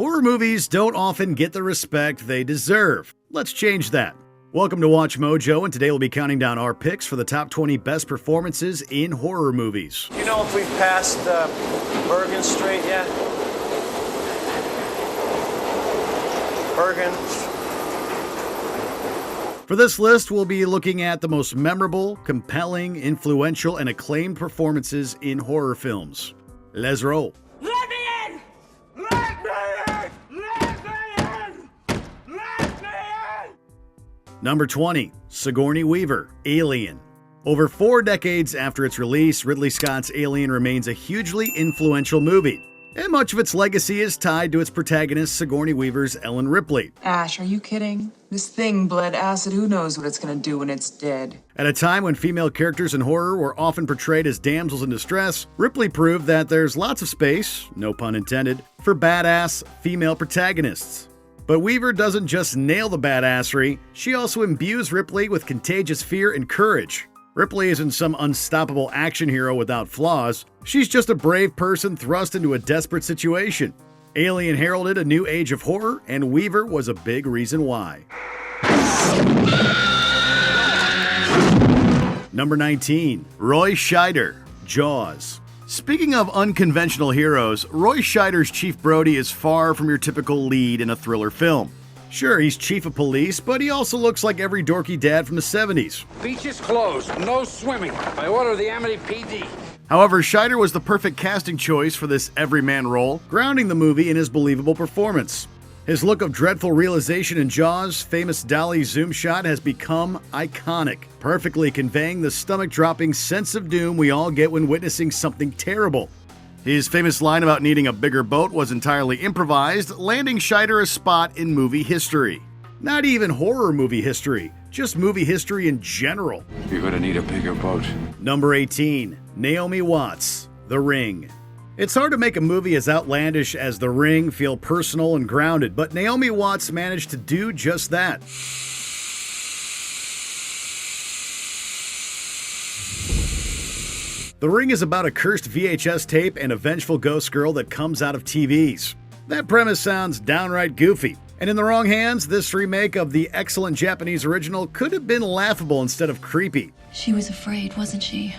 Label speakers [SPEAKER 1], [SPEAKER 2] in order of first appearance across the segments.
[SPEAKER 1] Horror movies don't often get the respect they deserve. Let's change that. Welcome to Watch Mojo, and today we'll be counting down our picks for the top 20 best performances in horror movies.
[SPEAKER 2] You know if we've passed Bergen Street yet? Bergen.
[SPEAKER 1] For this list, we'll be looking at the most memorable, compelling, influential, and acclaimed performances in horror films. Let's roll.
[SPEAKER 3] Let me in! Let me in! Let me in! Let me in!
[SPEAKER 1] Number 20, Sigourney Weaver, Alien. Over 4 decades after its release, Ridley Scott's Alien remains a hugely influential movie, and much of its legacy is tied to its protagonist, Sigourney Weaver's Ellen Ripley.
[SPEAKER 4] Ash, are you kidding? This thing bled acid. Who knows what it's gonna do when it's dead?
[SPEAKER 1] At a time when female characters in horror were often portrayed as damsels in distress, Ripley proved that there's lots of space, no pun intended, for badass female protagonists. But Weaver doesn't just nail the badassery, she also imbues Ripley with contagious fear and courage. Ripley isn't some unstoppable action hero without flaws. She's just a brave person thrust into a desperate situation. Alien heralded a new age of horror, and Weaver was a big reason why. Number 19, Roy Scheider, Jaws. Speaking of unconventional heroes, Roy Scheider's Chief Brody is far from your typical lead in a thriller film. Sure, he's chief of police, but he also looks like every dorky dad from the 70s.
[SPEAKER 5] Beach is closed. No swimming. By order of the Amity PD.
[SPEAKER 1] However, Scheider was the perfect casting choice for this everyman role, grounding the movie in his believable performance. His look of dreadful realization in Jaws' famous dolly zoom shot has become iconic, perfectly conveying the stomach-dropping sense of doom we all get when witnessing something terrible. His famous line about needing a bigger boat was entirely improvised, landing Scheider a spot in movie history. Not even horror movie history, just movie history in general.
[SPEAKER 5] You're gonna need a bigger boat.
[SPEAKER 1] Number 18, Naomi Watts, The Ring. It's hard to make a movie as outlandish as The Ring feel personal and grounded, but Naomi Watts managed to do just that. The Ring is about a cursed VHS tape and a vengeful ghost girl that comes out of TVs. That premise sounds downright goofy, and in the wrong hands, this remake of the excellent Japanese original could have been laughable instead of creepy.
[SPEAKER 6] She was afraid, wasn't she?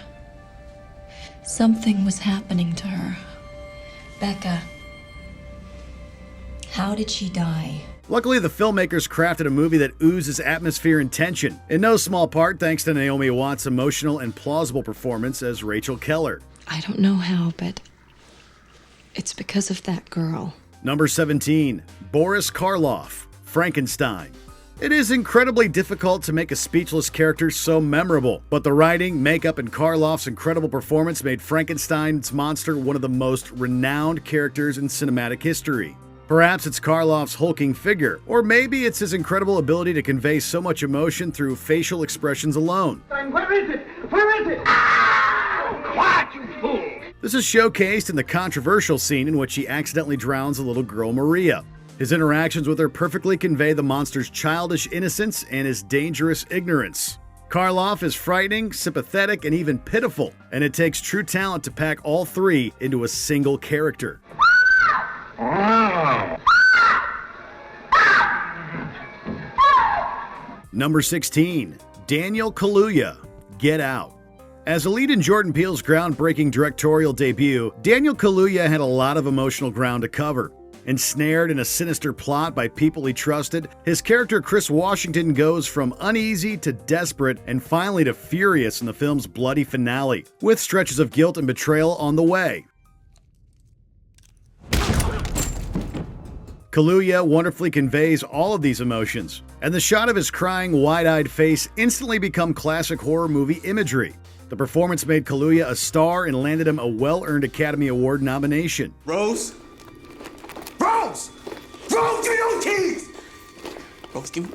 [SPEAKER 6] Something was happening to her. Becca, how did she die?
[SPEAKER 1] Luckily, the filmmakers crafted a movie that oozes atmosphere and tension, in no small part thanks to Naomi Watts' emotional and plausible performance as Rachel Keller.
[SPEAKER 6] I don't know how, but it's because of that girl.
[SPEAKER 1] Number 17, Boris Karloff, Frankenstein. It is incredibly difficult to make a speechless character so memorable, but the writing, makeup, and Karloff's incredible performance made Frankenstein's monster one of the most renowned characters in cinematic history. Perhaps it's Karloff's hulking figure, or maybe it's his incredible ability to convey so much emotion through facial expressions alone.
[SPEAKER 3] Where is it? Where is it? Ah! Quiet, you fool!
[SPEAKER 1] This is showcased in the controversial scene in which he accidentally drowns the little girl Maria. His interactions with her perfectly convey the monster's childish innocence and his dangerous ignorance. Karloff is frightening, sympathetic, and even pitiful, and it takes true talent to pack all three into a single character. Number 16, Daniel Kaluuya, Get Out. As a lead in Jordan Peele's groundbreaking directorial debut, Daniel Kaluuya had a lot of emotional ground to cover. Ensnared in a sinister plot by people he trusted, his character Chris Washington goes from uneasy to desperate and finally to furious in the film's bloody finale, with stretches of guilt and betrayal on the way. Kaluuya wonderfully conveys all of these emotions, and the shot of his crying, wide-eyed face instantly become classic horror movie imagery. The performance made Kaluuya a star and landed him a well-earned Academy Award nomination.
[SPEAKER 7] Rose? Rose! Rose, give me those keys! Rose, give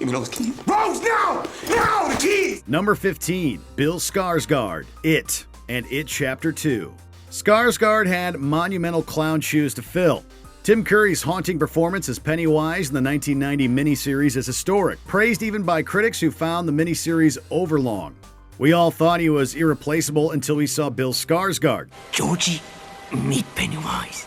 [SPEAKER 7] me those keys. Rose, now! Now, the keys!
[SPEAKER 1] Number 15, Bill Skarsgård, It, and It Chapter 2. Skarsgård had monumental clown shoes to fill. Tim Curry's haunting performance as Pennywise in the 1990 miniseries is historic, praised even by critics who found the miniseries overlong. We all thought he was irreplaceable until we saw Bill Skarsgård.
[SPEAKER 7] Georgie, meet Pennywise.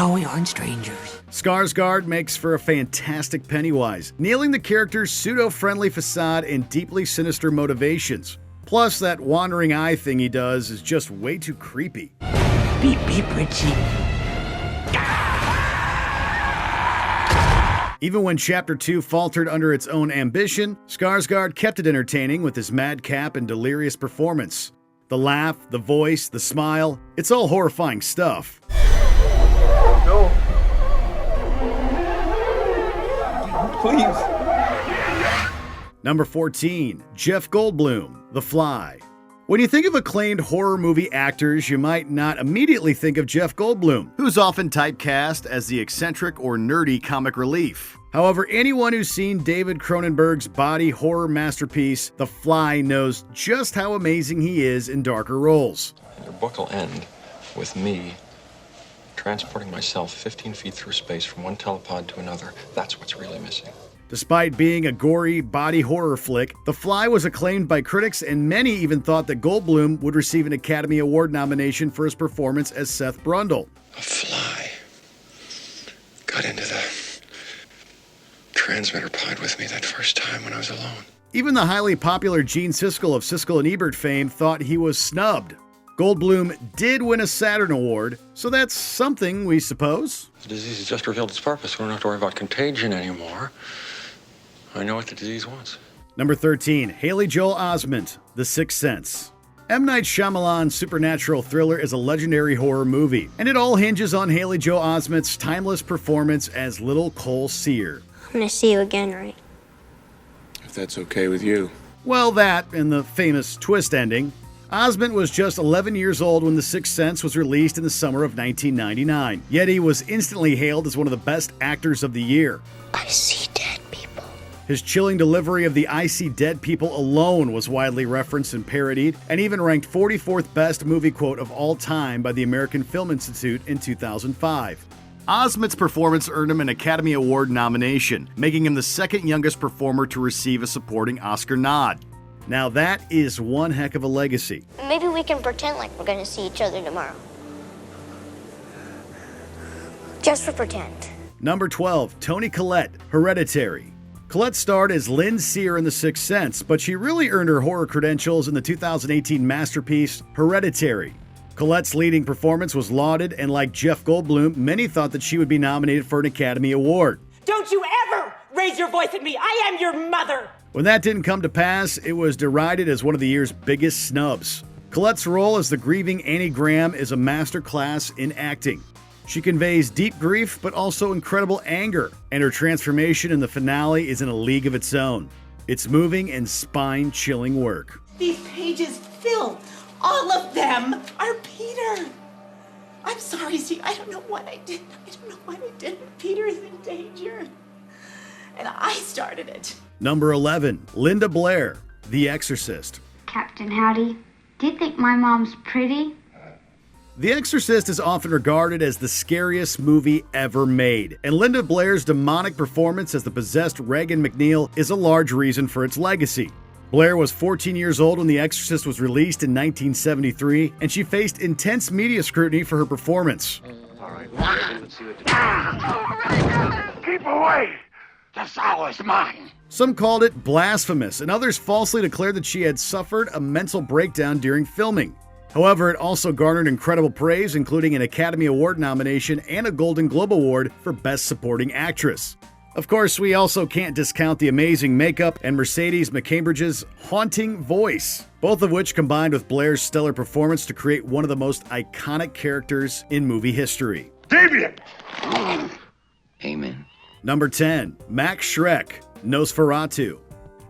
[SPEAKER 7] No, we aren't strangers.
[SPEAKER 1] Skarsgård makes for a fantastic Pennywise, nailing the character's pseudo-friendly facade and deeply sinister motivations. Plus, that wandering eye thing he does is just way too creepy.
[SPEAKER 7] Beep, beep, Richie.
[SPEAKER 1] Even when Chapter 2 faltered under its own ambition, Skarsgård kept it entertaining with his madcap and delirious performance. The laugh, the voice, the smile, it's all horrifying stuff.
[SPEAKER 3] No.
[SPEAKER 7] Please.
[SPEAKER 1] Number 14, Jeff Goldblum, The Fly. When you think of acclaimed horror movie actors, you might not immediately think of Jeff Goldblum, who's often typecast as the eccentric or nerdy comic relief. However, anyone who's seen David Cronenberg's body horror masterpiece, The Fly, knows just how amazing he is in darker roles.
[SPEAKER 8] Your book will end with me transporting myself 15 feet through space from one telepod to another. That's what's really missing.
[SPEAKER 1] Despite being a gory body horror flick, The Fly was acclaimed by critics, and many even thought that Goldblum would receive an Academy Award nomination for his performance as Seth Brundle.
[SPEAKER 8] A fly got into the transmitter pod with me that first time when I was alone.
[SPEAKER 1] Even the highly popular Gene Siskel of Siskel and Ebert fame thought he was snubbed. Goldblum did win a Saturn Award, so that's something, we suppose.
[SPEAKER 8] The disease has just revealed its purpose. We don't have to worry about contagion anymore. I know what the disease wants.
[SPEAKER 1] Number 13, Haley Joel Osment, The Sixth Sense. M. Night Shyamalan's supernatural thriller is a legendary horror movie, and it all hinges on Haley Joel Osment's timeless performance as Little Cole Sear.
[SPEAKER 9] I'm gonna see you again, right?
[SPEAKER 5] If that's okay with you.
[SPEAKER 1] Well, that and the famous twist ending. Osment was just 11 years old when The Sixth Sense was released in the summer of 1999, yet he was instantly hailed as one of the best actors of the year.
[SPEAKER 9] I see dead people.
[SPEAKER 1] His chilling delivery of the "I see dead people" alone was widely referenced and parodied, and even ranked 44th best movie quote of all time by the American Film Institute in 2005. Osment's performance earned him an Academy Award nomination, making him the second youngest performer to receive a supporting Oscar nod. Now that is one heck of a legacy.
[SPEAKER 9] Maybe we can pretend like we're gonna see each other tomorrow. Just for pretend.
[SPEAKER 1] Number 12, Toni Collette, Hereditary. Collette starred as Lynn Sear in The Sixth Sense, but she really earned her horror credentials in the 2018 masterpiece, Hereditary. Colette's leading performance was lauded, and like Jeff Goldblum, many thought that she would be nominated for an Academy Award.
[SPEAKER 10] Don't you ever raise your voice at me! I am your mother!
[SPEAKER 1] When that didn't come to pass, it was derided as one of the year's biggest snubs. Colette's role as the grieving Annie Graham is a masterclass in acting. She conveys deep grief, but also incredible anger, and her transformation in the finale is in a league of its own. It's moving and spine-chilling work.
[SPEAKER 10] These pages filled. All of them are Peter. I'm sorry, see, I don't know what I did. I don't know what I did. Peter is in danger. And I started it.
[SPEAKER 1] Number 11, Linda Blair, The Exorcist.
[SPEAKER 11] Captain Howdy, do you think my mom's pretty?
[SPEAKER 1] The Exorcist is often regarded as the scariest movie ever made, and Linda Blair's demonic performance as the possessed Regan McNeil is a large reason for its legacy. Blair was 14 years old when The Exorcist was released in 1973, and she faced intense media scrutiny for her performance.
[SPEAKER 3] Keep away! The soul is mine!
[SPEAKER 1] Some called it blasphemous, and others falsely declared that she had suffered a mental breakdown during filming. However, it also garnered incredible praise, including an Academy Award nomination and a Golden Globe Award for Best Supporting Actress. Of course, we also can't discount the amazing makeup and Mercedes McCambridge's haunting voice, both of which combined with Blair's stellar performance to create one of the most iconic characters in movie history.
[SPEAKER 3] Deviant!
[SPEAKER 7] Amen.
[SPEAKER 1] Number 10, Max Schreck, Nosferatu.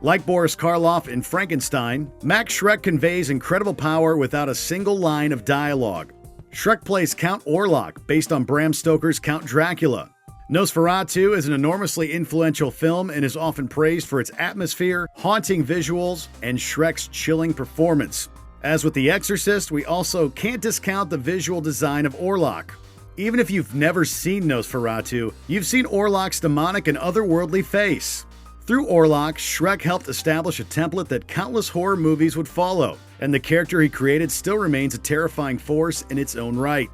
[SPEAKER 1] Like Boris Karloff in Frankenstein, Max Schreck conveys incredible power without a single line of dialogue. Schreck plays Count Orlok, based on Bram Stoker's Count Dracula. Nosferatu is an enormously influential film and is often praised for its atmosphere, haunting visuals, and Schreck's chilling performance. As with The Exorcist, we also can't discount the visual design of Orlok. Even if you've never seen Nosferatu, you've seen Orlok's demonic and otherworldly face. Through Orlok, Schreck helped establish a template that countless horror movies would follow, and the character he created still remains a terrifying force in its own right.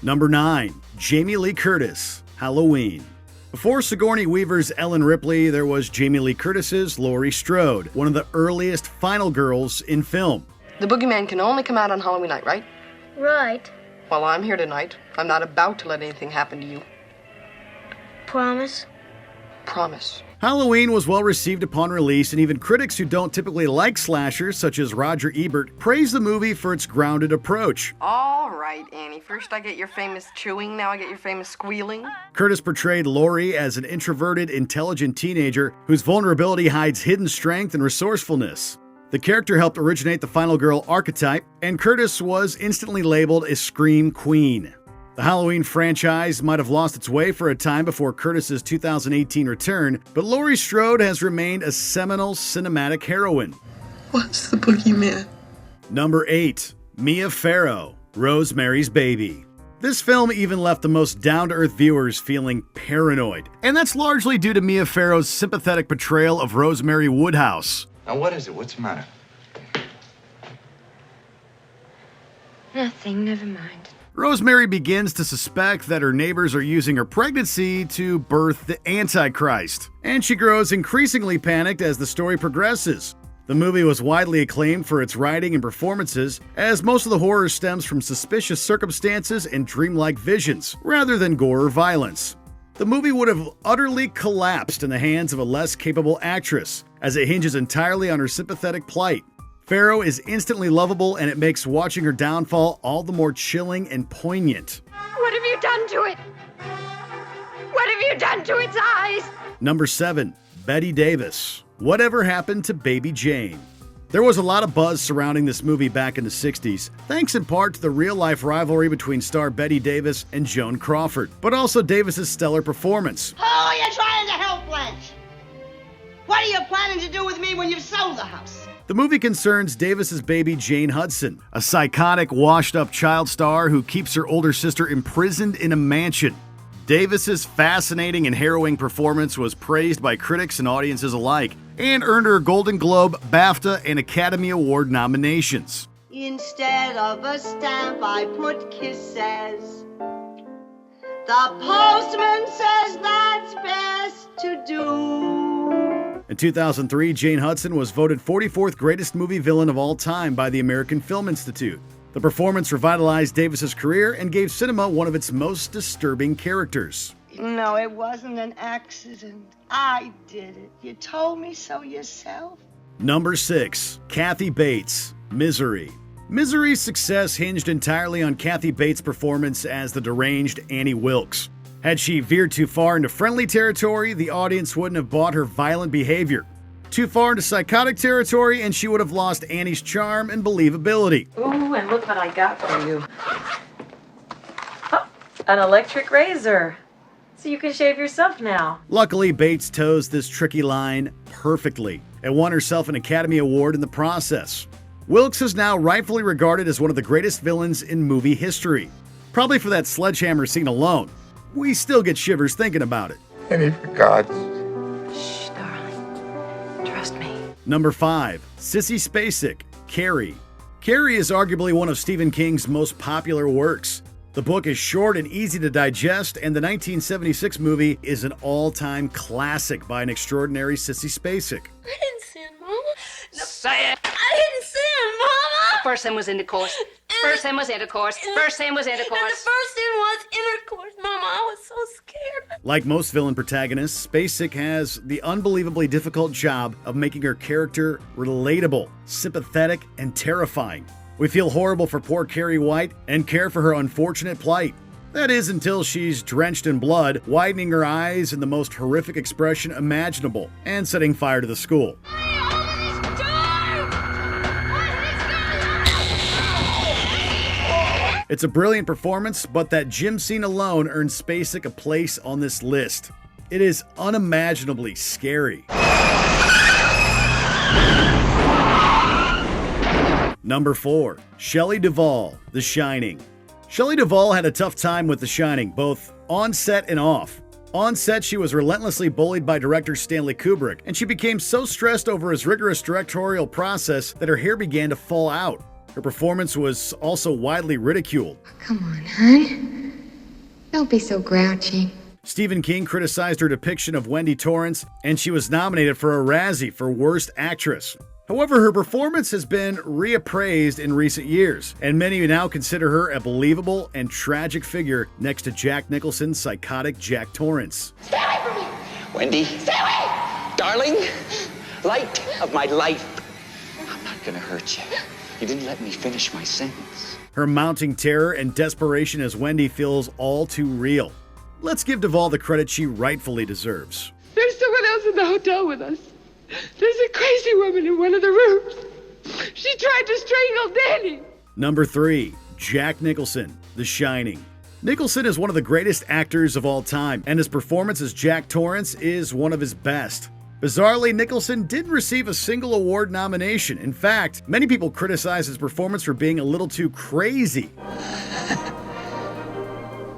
[SPEAKER 1] Number 9. Jamie Lee Curtis, Halloween. Before Sigourney Weaver's Ellen Ripley, there was Jamie Lee Curtis's Laurie Strode, one of the earliest final girls in film.
[SPEAKER 12] The boogeyman can only come out on Halloween night, right?
[SPEAKER 9] Right.
[SPEAKER 12] Well, I'm here tonight. I'm not about to let anything happen to you.
[SPEAKER 9] Promise?
[SPEAKER 12] Promise.
[SPEAKER 1] Halloween was well received upon release, and even critics who don't typically like slashers, such as Roger Ebert, praised the movie for its grounded approach.
[SPEAKER 12] All right, Annie. First I get your famous chewing, now I get your famous squealing.
[SPEAKER 1] Curtis portrayed Laurie as an introverted, intelligent teenager whose vulnerability hides hidden strength and resourcefulness. The character helped originate the final girl archetype, and Curtis was instantly labeled a Scream Queen. The Halloween franchise might have lost its way for a time before Curtis's 2018 return, but Laurie Strode has remained a seminal cinematic heroine.
[SPEAKER 12] What's the boogeyman?
[SPEAKER 1] Number 8. Mia Farrow, Rosemary's Baby. This film even left the most down-to-earth viewers feeling paranoid, and that's largely due to Mia Farrow's sympathetic portrayal of Rosemary Woodhouse.
[SPEAKER 13] Now, what is it? What's the matter?
[SPEAKER 11] Nothing, never mind.
[SPEAKER 1] Rosemary begins to suspect that her neighbors are using her pregnancy to birth the Antichrist, and she grows increasingly panicked as the story progresses. The movie was widely acclaimed for its writing and performances, as most of the horror stems from suspicious circumstances and dreamlike visions, rather than gore or violence. The movie would have utterly collapsed in the hands of a less capable actress, as it hinges entirely on her sympathetic plight. Farrow is instantly lovable, and it makes watching her downfall all the more chilling and poignant.
[SPEAKER 11] What have you done to it? What have you done to its eyes?
[SPEAKER 1] Number 7. Bette Davis. Whatever Happened to Baby Jane? There was a lot of buzz surrounding this movie back in the 60s, thanks in part to the real-life rivalry between star Bette Davis and Joan Crawford, but also Davis's stellar performance.
[SPEAKER 14] Who are you trying to help, Blanche? What are you planning to do with me when you've sold the house?
[SPEAKER 1] The movie concerns Davis's baby Jane Hudson, a psychotic, washed-up child star who keeps her older sister imprisoned in a mansion. Davis's fascinating and harrowing performance was praised by critics and audiences alike, and earned her Golden Globe, BAFTA, and Academy Award nominations.
[SPEAKER 14] Instead of a stamp, I put kisses. The postman says that's best to do.
[SPEAKER 1] In 2003, Jane Hudson was voted 44th greatest movie villain of all time by the American Film Institute. The performance revitalized Davis's career and gave cinema one of its most disturbing characters.
[SPEAKER 14] No, it wasn't an accident. I did it. You told me so yourself.
[SPEAKER 1] Number 6. Kathy Bates, Misery. Misery's success hinged entirely on Kathy Bates' performance as the deranged Annie Wilkes. Had she veered too far into friendly territory, the audience wouldn't have bought her violent behavior. Too far into psychotic territory, and she would have lost Annie's charm and believability.
[SPEAKER 15] Ooh, and look what I got for you. Oh, an electric razor. So you can shave yourself now.
[SPEAKER 1] Luckily, Bates toes this tricky line perfectly and won herself an Academy Award in the process. Wilkes is now rightfully regarded as one of the greatest villains in movie history. Probably for that sledgehammer scene alone. We still get shivers thinking about it.
[SPEAKER 13] Annie, for God's...
[SPEAKER 15] Shh, darling. Trust me.
[SPEAKER 1] Number 5. Sissy Spacek, Carrie. Carrie is arguably one of Stephen King's most popular works. The book is short and easy to digest, and the 1976 movie is an all-time classic by an extraordinary Sissy Spacek.
[SPEAKER 11] I didn't sin, Mama. No,
[SPEAKER 16] Say it.
[SPEAKER 11] I didn't sin, Mama.
[SPEAKER 16] First sin was intercourse. First sin was intercourse. First sin was intercourse.
[SPEAKER 11] And the first sin was intercourse, Mama. I was so scared.
[SPEAKER 1] Like most villain protagonists, Spacek has the unbelievably difficult job of making her character relatable, sympathetic, and terrifying. We feel horrible for poor Carrie White and care for her unfortunate plight. That is, until she's drenched in blood, widening her eyes in the most horrific expression imaginable, and setting fire to the school. It's a brilliant performance, but that gym scene alone earns Spacek a place on this list. It is unimaginably scary. Number 4. Shelley Duvall, The Shining. Shelley Duvall had a tough time with The Shining, both on set and off. On set, she was relentlessly bullied by director Stanley Kubrick, and she became so stressed over his rigorous directorial process that her hair began to fall out. Her performance was also widely ridiculed.
[SPEAKER 11] Come on, hon.
[SPEAKER 17] Don't be so grouchy.
[SPEAKER 1] Stephen King criticized her depiction of Wendy Torrance, and she was nominated for a Razzie for Worst Actress. However, her performance has been reappraised in recent years, and many now consider her a believable and tragic figure next to Jack Nicholson's psychotic Jack Torrance.
[SPEAKER 7] Stay away from me! Wendy! Stay away! Darling, light of my life. I'm not gonna hurt you. You didn't let me finish my sentence.
[SPEAKER 1] Her mounting terror and desperation as Wendy feels all too real. Let's give Duvall the credit she rightfully deserves.
[SPEAKER 11] There's someone else in the hotel with us. There's a crazy woman in one of the rooms. She tried to strangle Danny.
[SPEAKER 1] Number 3, Jack Nicholson, The Shining. Nicholson is one of the greatest actors of all time, and his performance as Jack Torrance is one of his best. Bizarrely, Nicholson didn't receive a single award nomination. In fact, many people criticize his performance for being a little too crazy.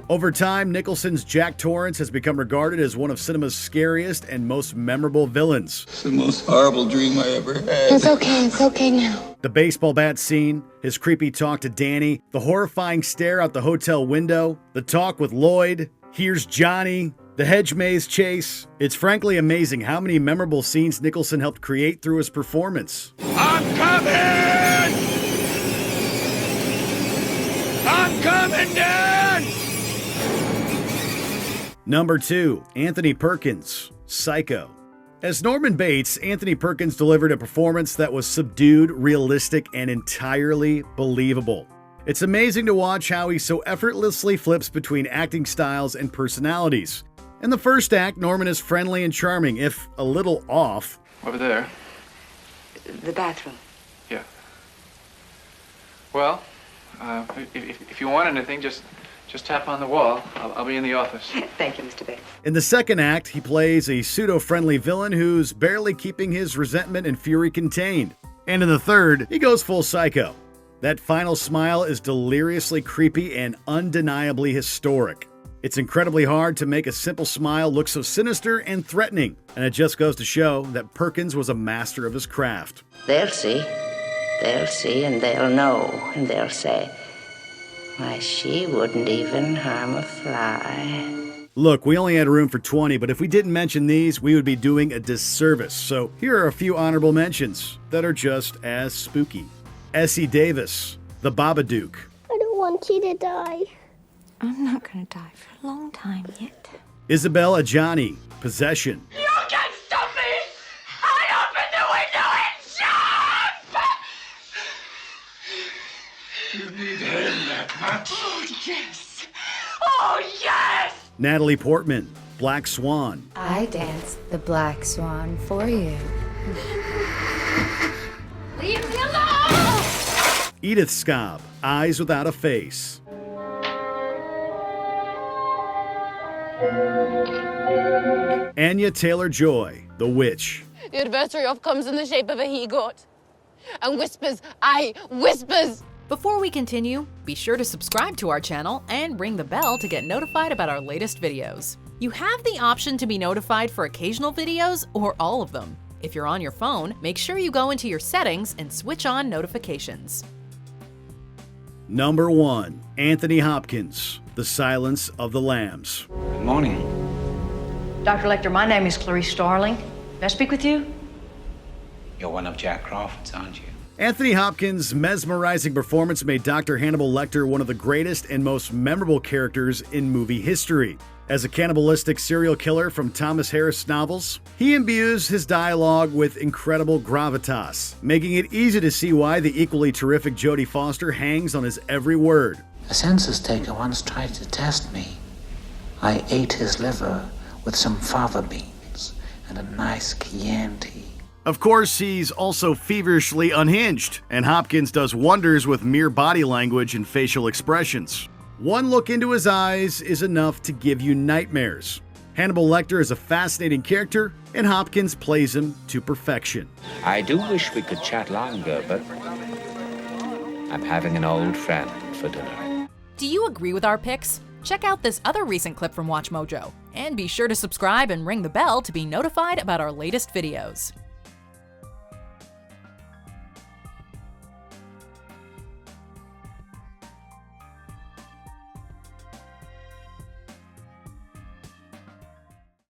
[SPEAKER 1] Over time, Nicholson's Jack Torrance has become regarded as one of cinema's scariest and most memorable villains.
[SPEAKER 18] It's the most horrible dream I ever had.
[SPEAKER 17] It's okay now.
[SPEAKER 1] The baseball bat scene, his creepy talk to Danny, the horrifying stare out the hotel window, the talk with Lloyd, here's Johnny, the hedge maze chase. It's frankly amazing how many memorable scenes Nicholson helped create through his performance.
[SPEAKER 3] I'm coming! I'm coming, Dad!
[SPEAKER 1] Number 2, Anthony Perkins, Psycho. As Norman Bates, Anthony Perkins delivered a performance that was subdued, realistic, and entirely believable. It's amazing to watch how he so effortlessly flips between acting styles and personalities. In the first act, Norman is friendly and charming, if a little off.
[SPEAKER 5] Over there.
[SPEAKER 12] The bathroom.
[SPEAKER 5] Yeah. Well, if you want anything, just tap on the wall. I'll be in the office.
[SPEAKER 12] Thank you, Mr. Bates.
[SPEAKER 1] In the second act, he plays a pseudo-friendly villain who's barely keeping his resentment and fury contained. And in the third, he goes full psycho. That final smile is deliriously creepy and undeniably historic. It's incredibly hard to make a simple smile look so sinister and threatening, and it just goes to show that Perkins was a master of his craft.
[SPEAKER 19] They'll see, and they'll know, and they'll say, why, she wouldn't even harm a fly.
[SPEAKER 1] Look, we only had room for 20, but if we didn't mention these, we would be doing a disservice. So here are a few honorable mentions that are just as spooky. Essie Davis, The Babadook.
[SPEAKER 9] I don't want you to die.
[SPEAKER 6] I'm not gonna die for a long time yet.
[SPEAKER 1] Isabel Adjani, Possession.
[SPEAKER 3] You can't stop me! I opened the window and shot! You need him that much?
[SPEAKER 10] Oh, yes.
[SPEAKER 3] Oh, yes!
[SPEAKER 1] Natalie Portman, Black Swan.
[SPEAKER 20] I danced the Black Swan for you.
[SPEAKER 3] Leave me alone!
[SPEAKER 1] Edith Scobb, Eyes Without a Face. Anya Taylor-Joy, The Witch.
[SPEAKER 21] The adversary oft comes in the shape of a he-goat and whispers, aye, whispers!
[SPEAKER 22] Before we continue, be sure to subscribe to our channel and ring the bell to get notified about our latest videos. You have the option to be notified for occasional videos or all of them. If you're on your phone, make sure you go into your settings and switch on notifications.
[SPEAKER 1] Number 1, Anthony Hopkins, The Silence of the Lambs.
[SPEAKER 23] Good morning.
[SPEAKER 24] Dr. Lecter, my name is Clarice Starling. May I speak with you?
[SPEAKER 23] You're one of Jack Crawford's, aren't you?
[SPEAKER 1] Anthony Hopkins' mesmerizing performance made Dr. Hannibal Lecter one of the greatest and most memorable characters in movie history. As a cannibalistic serial killer from Thomas Harris novels, he imbues his dialogue with incredible gravitas, making it easy to see why the equally terrific Jodie Foster hangs on his every word.
[SPEAKER 23] A census taker once tried to test me. I ate his liver with some fava beans and a nice Chianti.
[SPEAKER 1] Of course, he's also feverishly unhinged, and Hopkins does wonders with mere body language and facial expressions. One look into his eyes is enough to give you nightmares. Hannibal Lecter is a fascinating character, and Hopkins plays him to perfection.
[SPEAKER 23] I do wish we could chat longer, but I'm having an old friend for dinner.
[SPEAKER 22] Do you agree with our picks? Check out this other recent clip from WatchMojo, and be sure to subscribe and ring the bell to be notified about our latest videos.